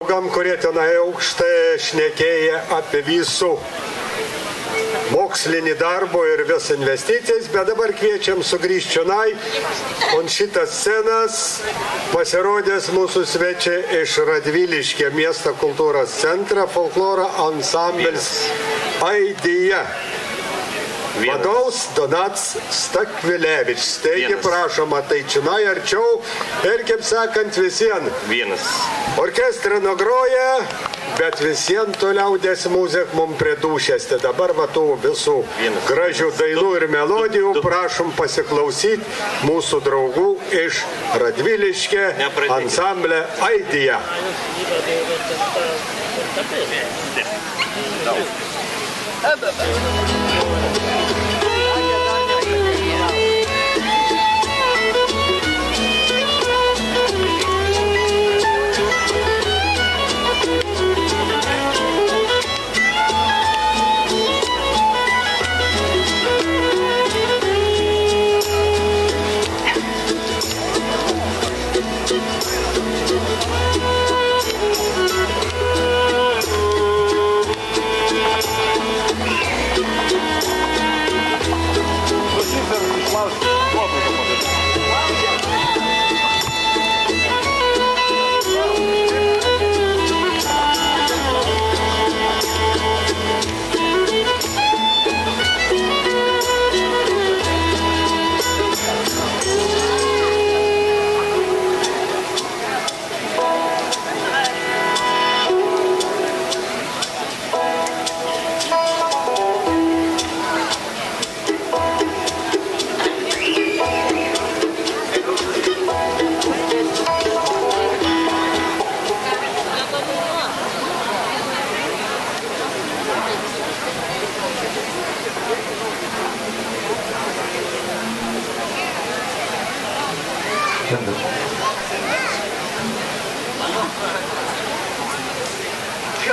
draugam, kurie tenai aukštai šnekėja apie visų mokslinį darbą ir vis investicijas, bet dabar kviečiam sugrįžti čionai. On šitas scenas pasirodės mūsų svečiai iš Radviliškio miesto kultūros centro folkloro ansamblis Aidija. Vadovas Donats Stakvilevičius. Taigi prašoma, tai čionai arčiau ir, kaip sakant, visiems. Vienas. Orkestrą nugroja, bet visiems toliau des muzika mums pridūšės. Tai dabar va tų visų gražių dainų ir melodijų prašom pasiklausyti mūsų draugų iš Radviliškio ansamblio Aidija.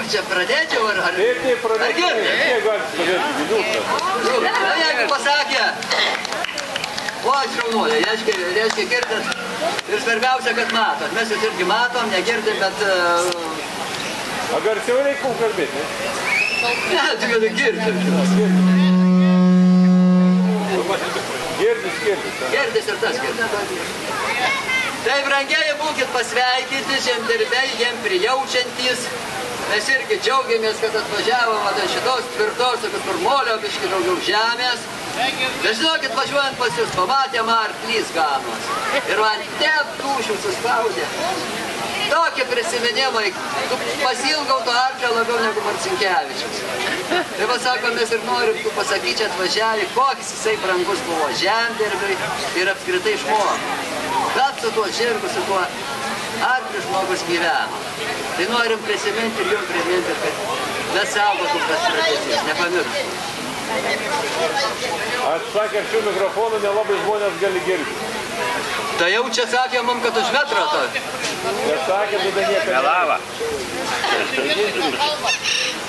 Čia pradėčiau ar... Taip, pradėčiau. Jeigu pasakė, o šraunuolė, reiškia girdėt ir svarbiausia, kad matot. Mes jūs irgi matom, negirdim, bet... A garsiau reikia kalbėti, ne? Ne, tu gali girdim. Girdis. Girdis ir tas girdis. Tai, brangieji, būkit pasveikinti, žemdirbiai, jiem prijaučiantys. Mes irgi džiaugiamės, kad atvažiavom šitos tvirtos, kur molio biški daugiau žemės. Bet žinokit, važiuojant pas jūs, pamatėm arklys ganos. Ir man tep dūšių suspaudė. Tokie prisiminimai, pasilgau to arklio labiau negu Marcinkevičius. Tai va, sako, mes ir norim tu pasakyti, čia atvažiavai, koks jisai brangus buvo žemdirbiui ir apskritai žmogui. Bet su tuo žirgu, su tuo arkliu žmogus gyveno. Tai norim prisiminti ir jums priminti, kad mes saugotum tas tradicijas, nepamirštum. Atsakė, šių mikrofonų nelabai žmonės gali girdėti. Tai jau čia sakė mum, kad už metrą to. Nesakė, tada nieko. Melava.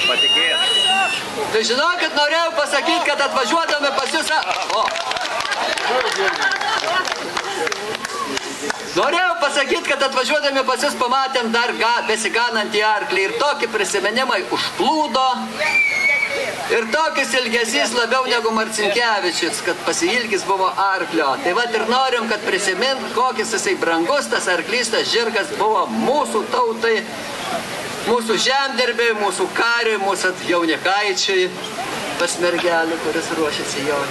Patikėjęs. Tai žinokit, norėjau pasakyti, kad atvažiuodami pas jūs... Norėjau pasakyti, kad atvažiuodami pas jūs pamatėm dar besiganantį arklį ir tokį prisiminimai užplūdo. Ir tokis ilgesys labiau negu Marcinkevičius, kad pasiilgis buvo arklio. Tai vat ir norim, kad prisimint, kokis jisai brangus, tas arklys, tas žirgas buvo mūsų tautai, mūsų žemdirbiai, mūsų kariui, mūsų jaunikaičiui, pas mergelį, kuris ruošiasi jau.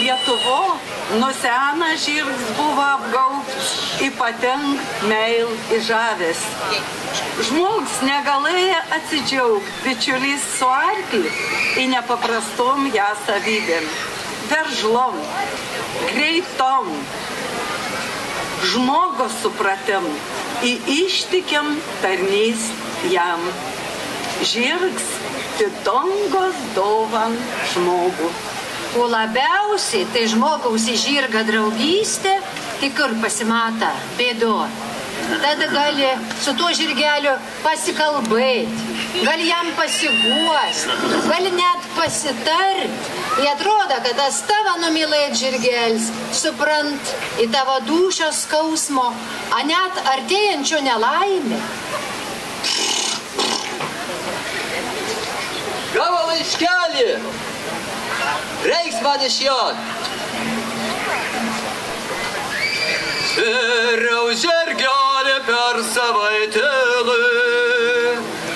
Lietuvo nusena žirgs buvo apgaubs, ypating meil į žavės. Žmogus negalėjo atsidžiaugti, bičiulys su arkliu į nepaprastom ją savybėm. Veržlom, greitom, žmogus supratim, į ištikim tarnys jam. Žirgs titongos dovan žmogų. O labiausiai tai žmogaus į žirgą draugystė, tai kur pasimata bėdo. tada gali su tuo žirgeliu pasikalbėti, gali jam pasiguosti, gali net pasitarti. Ir atrodo, kad tas tavo numylėt žirgelis suprant į tavo dūšios skausmo, a net artėjančio nelaimė. Gavo laiškelį, reiks man iš jo. Sveriau žirgelį per savaitėlį,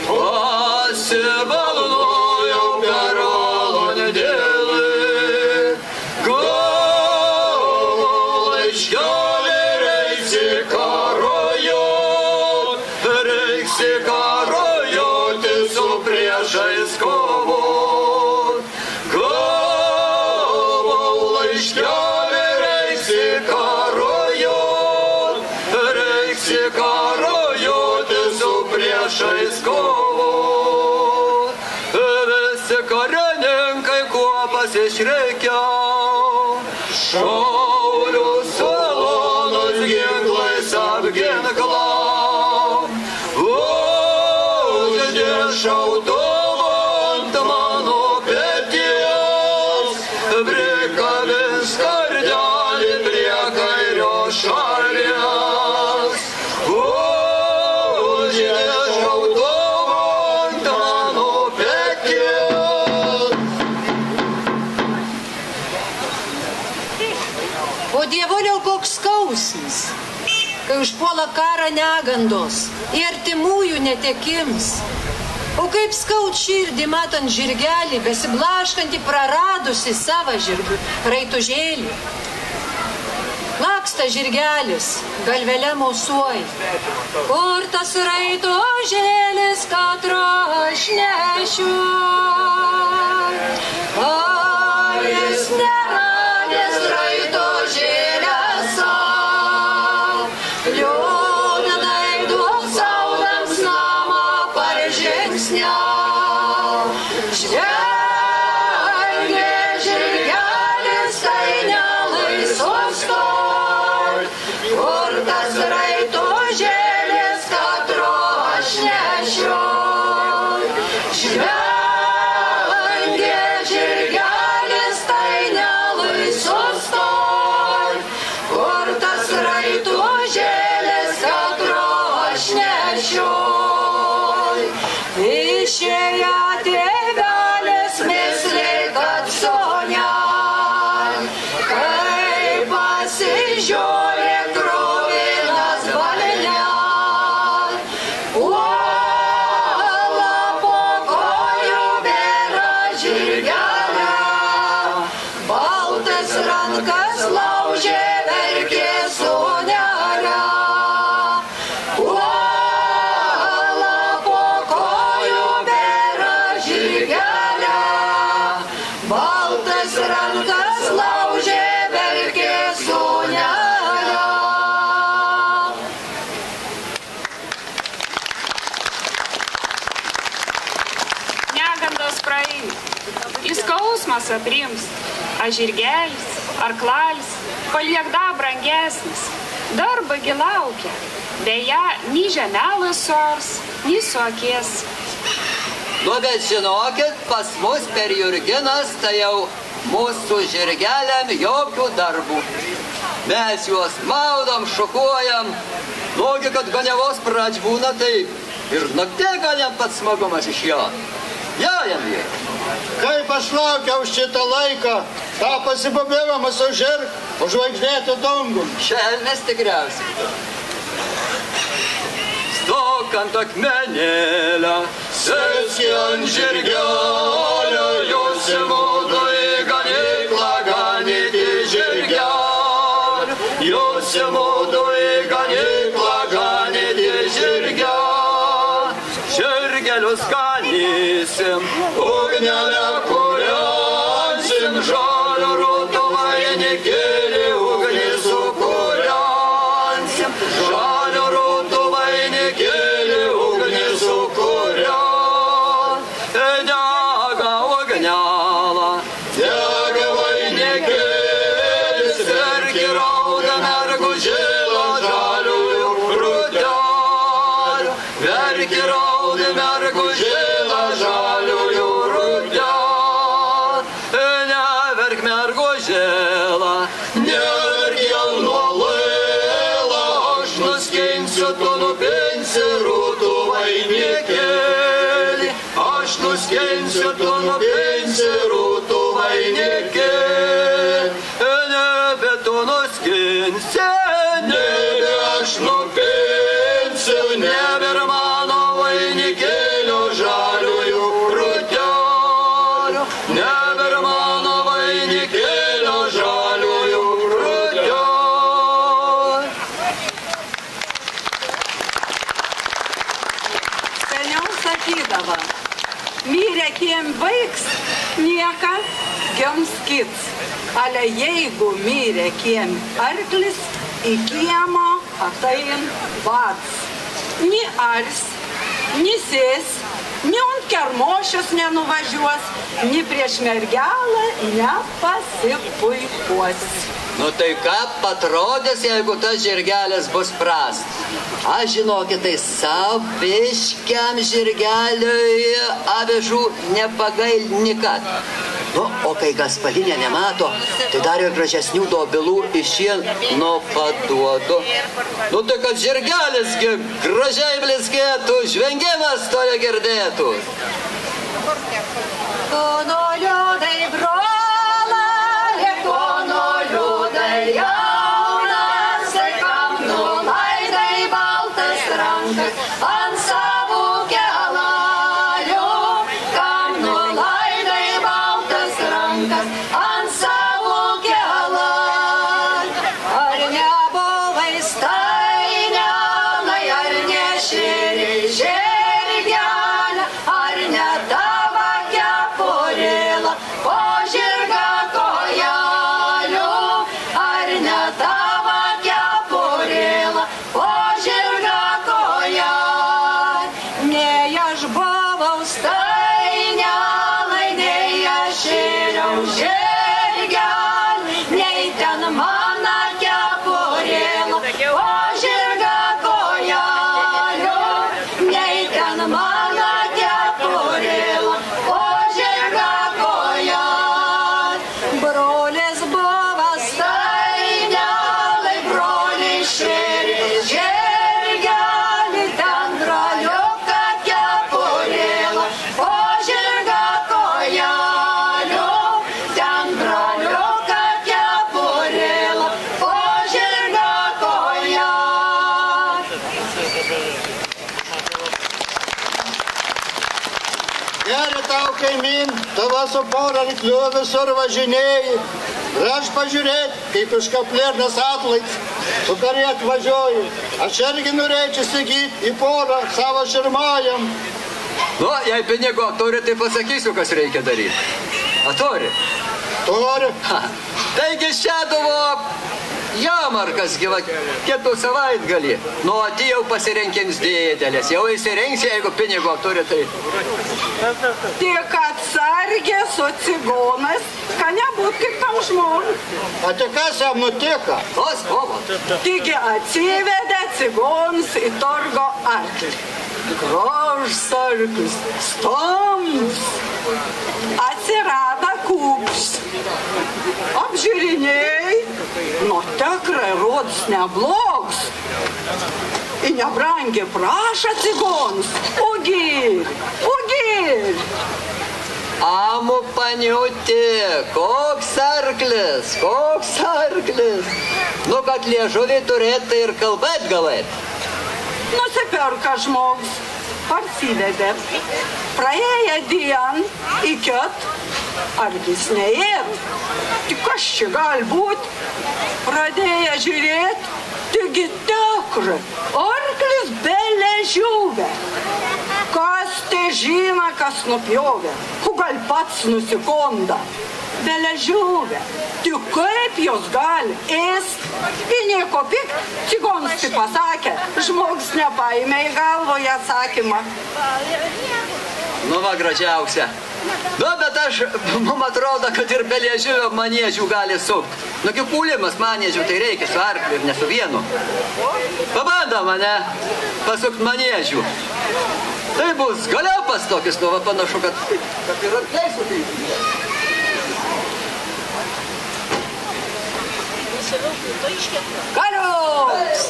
pasibalnojau per valandėlį. Gavau laiškelį, reiks į karojoti su priešais kovot. Gavau laiškelį, reiks į karojoti su priešais kovot. Visi karininkai kuo pasišreikiau, šaulių salonus ginklais apginklau. Uždė šautuvą ant mano peties, prikabins kardelį prie kairio šalies. Uždė šautuvą ant mano peties. O dievulio koks skausmas, kai užpuola karą negandos ir artimųjų netekims. O kaip skaud širdį matant žirgelį, besiblaškantį praradusi savo raitužėlį. Laksta žirgelis, galvelė mosuoja. Kur tas raitužėlis, katro aš nešiu? Ar jis neradęs raitužėlę sau? Liūdna daidu saudams namą paržingsniau. Žvelgia žirgelis, tai nelaisos tol. Kur tas raitužėlis, katro aš nešiu? Žvelgia žirgelis, tai nelaisos tol. Kur tas raitužėlis, katro aš nešiu? Išėję tėvelis misliai, kad sonia, kai pasižiūrė kruvinas balnes, puola po kojų bėra žirgelę, baltas rankas laužė, verkė sūnelę. Puola po kojų bėra žirgelę, baltas rankas laužė, verkė sūnelę. Negandos praeina, į skausmas aprims, a žirgelis, arklalis, paliek dar brangesnis, darbagi laukia, beje, nei žemelas sors, nei suakės. Nu, bet žinokit, pas mus per Jurginas, tai jau mūsų žirgeliam jokių darbų. Mes juos maudom, šukuojam, nugi, kad ganiavos pradž būna taip. Ir naktė gal pats smagumas iš jo. Jajam jie. Kaip aš laukiau šitą laiką, tą pasibabėvamą su žirg, užvaikždėtų dangum. Šelmes tikriausiai. Stok ant akmenėlio, sėski ant žirgelio, jūs įmudu į ganyklą ganyti žirgelį. Jūs įmudu į ganyklą ganyti žirgelį. Žirgelius ganysim, ugnelę kūrensim, žalio rūto vainikėlį ugnį sukūrensim. Žalio rūto vainikėlį ugnį sukūrensim. Dega ugnelą, dega vainikėlis, verki rauda mergu žėlą žaliųjų rūtelį. Aš nuskinsiu, tu nupinsi rūtų vainikėlį. Aš nuskinsiu, tu nupinsi rūtų vainikėlį. Nebe tu nuskinsi, nebe aš nupinsiu, nebe ir mano vainikėlio žaliųjų rūtelių. Nebe ir mano vainikėlio žaliųjų rūtelių. Seniau sakydavo, mirė kiem vaiks, nieka gims kits. Ale jeigu mirė kiem arklis, į kiemą atain vads. Ni ars, ni sės, ni ant kermošius nenuvažiuos, ni prieš mergelą nepasipuikuos. Nu tai ką patrodės, jeigu tas žirgelis bus prastas? Aš žinokit, tai saviškiam žirgeliui avižų nepagail nikad. Nu, o kai Gasparinė nemato, tai dar ir gražesnių dobilų išien paduodu. Nu tai kad žirgelis gražiai blizgėtų, žvengimas to negirdėtų. Kono liūdai brolą, kono liūdai jaunas, kam nulaidai baltas rankas ant savų kelalių, kam nulaidai baltas rankas ant savų kelalių. Ar nebuvai stainelai, ar nešėri žirgelę, ar ne tavo kepurėlą po žirga kojelių, ar ne tavo kepurėlą po žirga kojelių. Nei aš buvau stainelai, nei aš šėriau žirgelį, nei ten mano kepurėlą po žirga kojelių, nei ten mano kepurėlą po žirga kojelių. Brolis buvo stainelai, brolis šėrė žirgelį, ten broliuką kepurėlą po žirga kojelių, ten broliuką kepurėlą po žirga kojelių. Geri tau kaimyn, tava su pora ryklių visur važinėjai. Ir aš pažiūrėt, kaip iš Kaplernas atlaits su kariet važiuoju. Aš irgi norėčiau įsigyti į porą savo širmajam. Nu, jei pinigo turi, tai pasakysiu, kas reikia daryti. A turi? Turi. Ha. Taigi Šeduvo jamarkas gyva kitų savaitgalį. Nu, atėjau pasirenkins dėdelės. Jau įsirengsi, jeigu pinigo turi, tai... Tik atsargė su cigonas, kad nebūt kaip tam žmogui. A tai kas jam nutika? Tos buvo. Taigi atsivedė cigonus į turgo arklį. Grožs arklis, stambus. Atsirado kūps. Apžiūrinėjai, nu tikrai rodos neblogs. I nebrangiai prašo cigonus. Ugir. Amu paniuti, koks arklis. Nu, kad liežuvį turėtų ir kalbėt galėt. Nusipirka žmogus, parsivedė. Praėję dien į kit, arklis neėd. Tik kas čia gali būt? Pradėję žiūrėt, taigi tikrai, arklis be liežuvio. Kas tai žino, kas nupjovė, gal pats nusikonda. Be liežuvio. Tik kaip jos gali ėst? I nieko pik, cigonas tik pasakė, žmogus nepaėmė į galvoje atsakymą. Nu, va, gražiausia. Nu, bet aš, man atrodo, kad ir be liežuvio manėžių gali sukt. Nu, kaip pūlimas manėžių, tai reikia su arkliu ir ne su vienu. Pabando mane pasukt manėžių. Tai bus galiaupas tokis, nu, va, panašu, kad ir arkliai sutinti. Galios!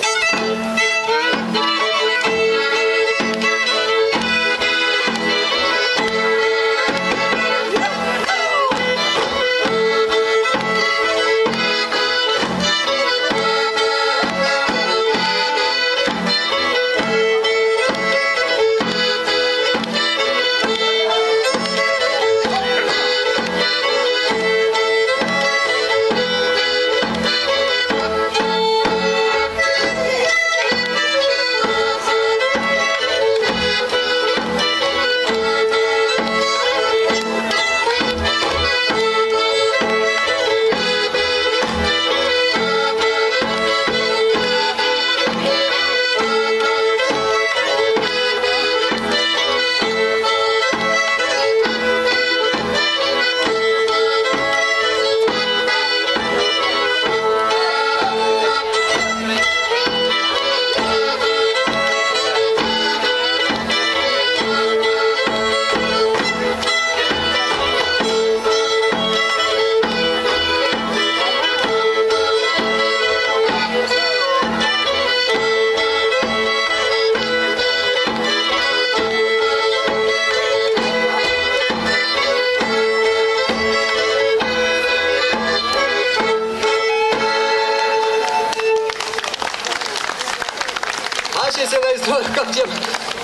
Aš įsivaizduoju, kad jiem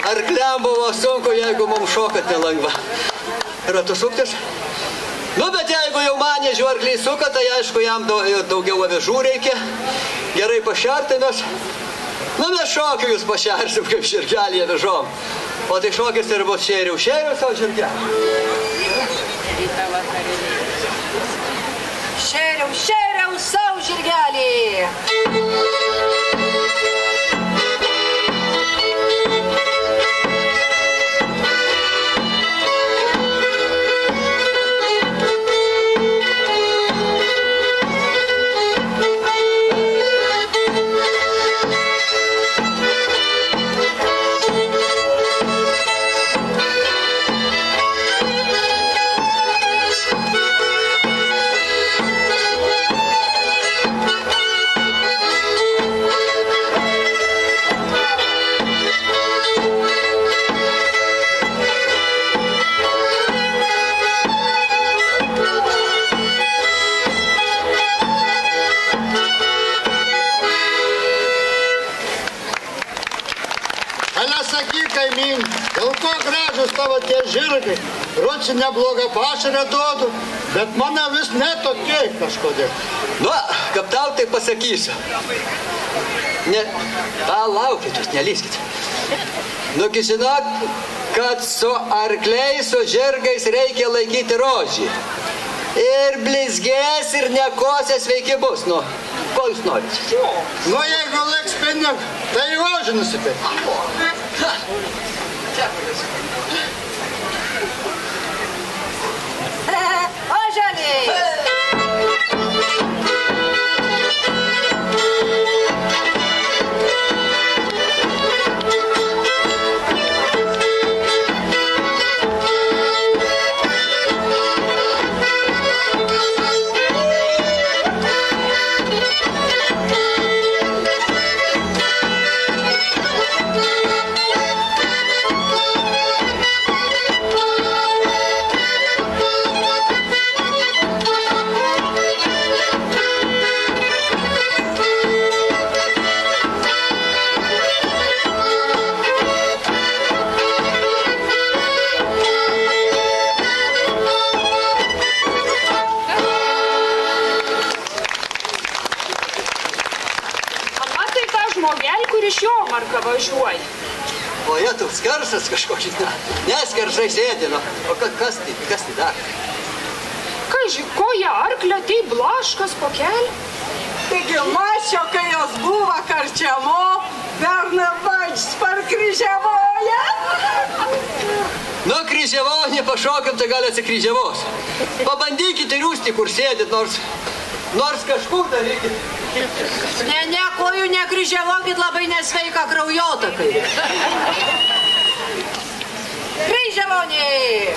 arkliam buvo sunku, jeigu mums šokat nelengva. Ratu suktis? Nu, bet jeigu jau manė žvarkliai suka, tai aišku, jam daugiau avižų reikia. Gerai pašertinas. Nu, mes šokiu jūs pašersim kaip žirgelį avižom. O tai šokis ir bus šėriau, savo žirgelį. Šėriau savo žirgelį. Dėl ko gražus tavo tie žirgai, roci neblogą pašarę duodu, bet mano vis netokie kažkodėl. Nu, kaip tau tai pasakysiu. Laukit jūs, nelyskit. Nugi žinot, kad su arkliais, su žirgais reikia laikyti rožį. Ir blizgės, ir nekosės sveiki bus. Nu, ko jūs norit? Nu, jeigu laiks pinigų, tai rožį nusipirk. Oželiai! Važiuoja. O jie toks garsas kažkokis, neskersai sėdino. O kas tai dar? Kaži, koja arklio, tai blaškas po kelią? Taigi mačiau, kai jos buvo karčiamo, Bernabadžs parkryžiavoja. Nu, kryžiavau, nepašokim, tai gal atsikryžiavos. Pabandykite rūsti, kur sėdit, nors kažkur darykit. Ne, kojų nekryžiavokit, labai nesveika kraujotakai. Kryžiavoniai!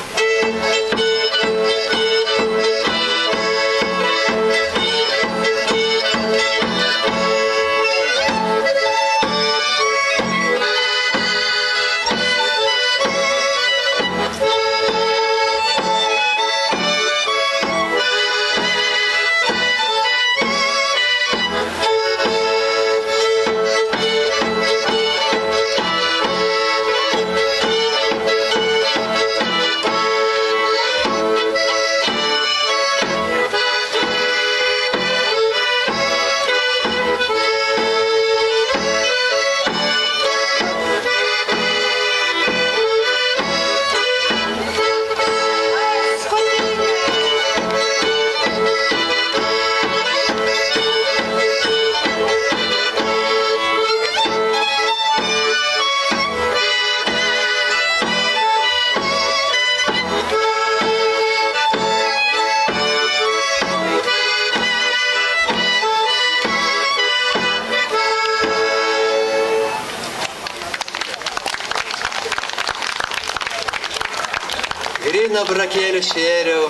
Gryną brakėlių šėriau,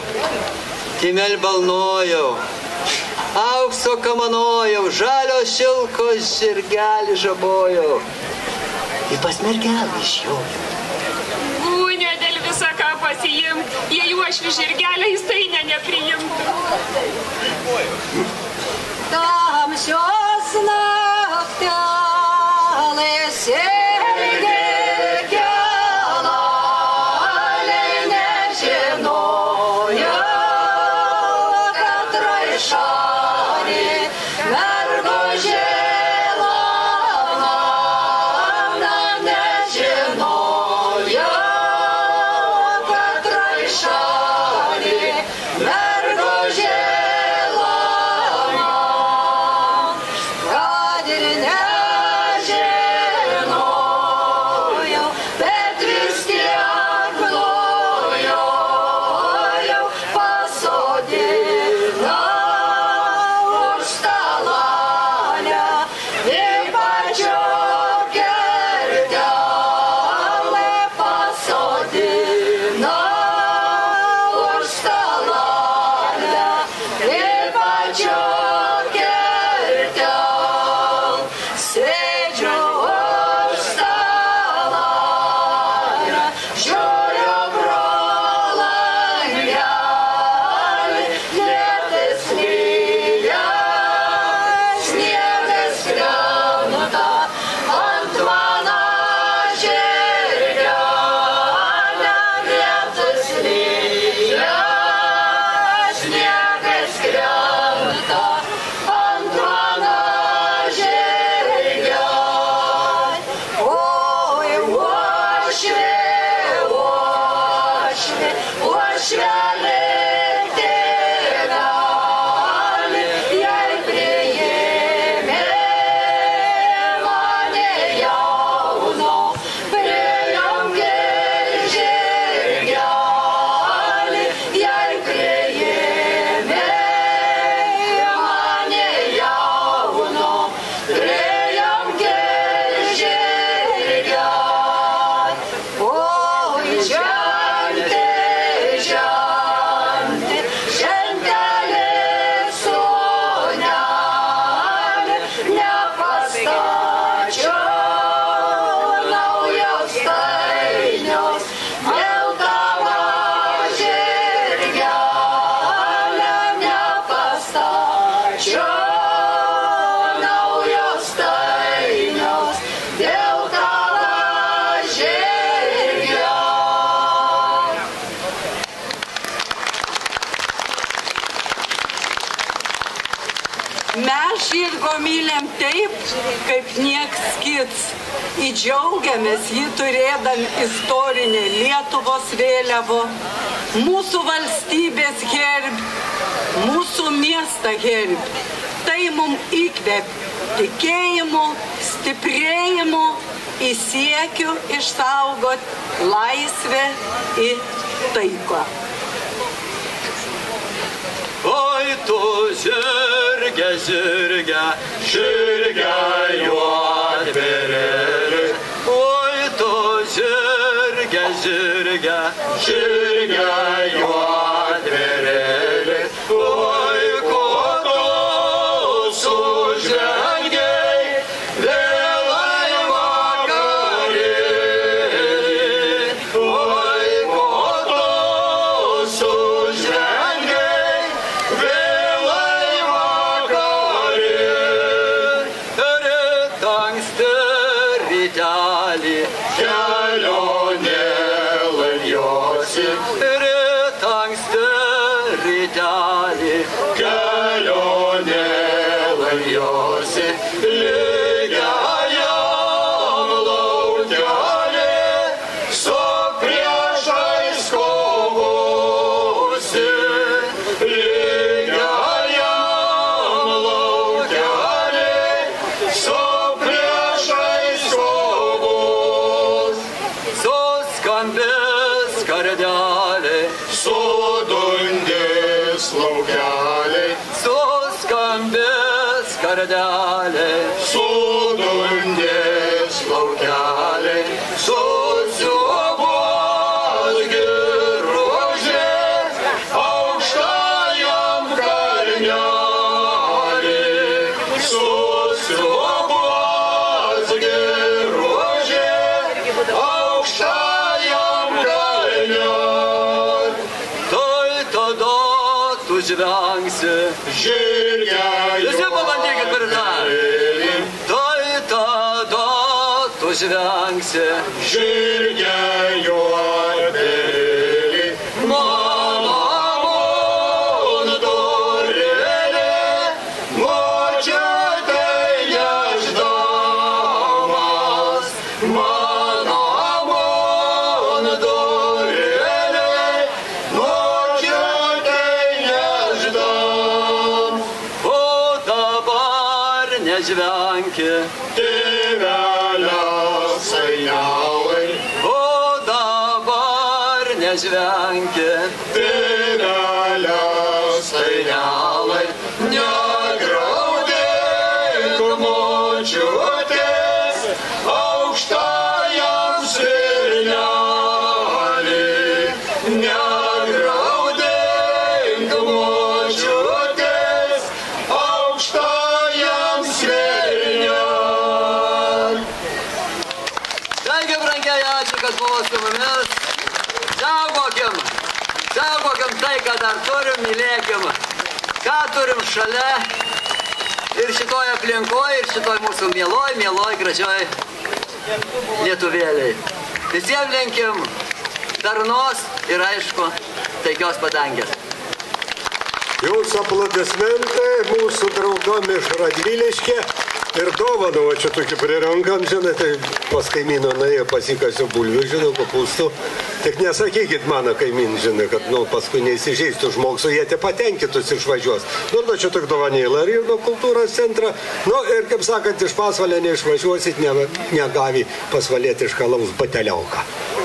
timel balnojau, aukso kamanojau, žalio šilko žirgelį žabojau. Ir pas mergelį išjojau. Gūnė dėl visą ką pasiimt, jei uošvi žirgelę į stainę nepriimtų. Tamsios naktelės Mes žirgo mylim taip, kaip nieks kits. Įdžiaugiamės jį turėdami istorinę Lietuvos vėliavą, mūsų valstybės herb, mūsų miestą herb. Tai mums įkvėp tikėjimo, stiprėjimo, į siekių išsaugot laisvę ir taiką. Oi tu žirge, žirge, žirge juodbėrėli. Oi tu žirge, žirge, žirge juodbėrėli. Oi ko tu sužengei, vėlai vakarėlį. Oi ko tu sužengei, vėlai vakarėlį. Ryt anksti rytelį kelionė lajosi. Ryt anksti rytelį kelionė lajosi. Lygiajam laukelį su priešais kovosi. Lygiajam laukelį su priešais kovos. Suskambės kardelė, sudundės laukelį. Suskambės kardelė, sudundės laukelį. Susiuobos giruožė aukštajam kalnelį. Susiuobos giruožė aukštajam kalnelį. Tai tada tu žvengsi žirge juodbėrėli. Tai tada tu žvengsi žirge juodbėrėli. Mano durelė, močiutei nešdamas. Mano durelė, močiutei nešdamas. O dabar nežvenki, tėvelio senelai. O dabar nežvenki, tėvelio senelai. Negraudėk, močiutė, kad buvo su mumis. Saugokim tai, ką dar turim, mylėkim, ką turim šalia ir šitoj aplinkoje, ir šitoj mūsų mieloj, gražioj lietuvėliai. Visiems linkim darnos ir aišku, taikios padangės. Jūsų aplodismentai mūsų draugom iš Radviliškė ir dovanų, čia tokį prirankam, žinai, tai pas kaimyną nuėjo pasikasiu bulvių, žinau, kopūstų. Tik nesakykit mano kaimyn, žinai, kad paskui neįsižeistų žmogus, jie te patenkintus išvažiuos. Čia tik dovanėlą ir nuo kultūros centro. Ir, kaip sakant, iš Pasvalio neišvažiuosit, negavį pasvalėti iš Kalaus bateliauką.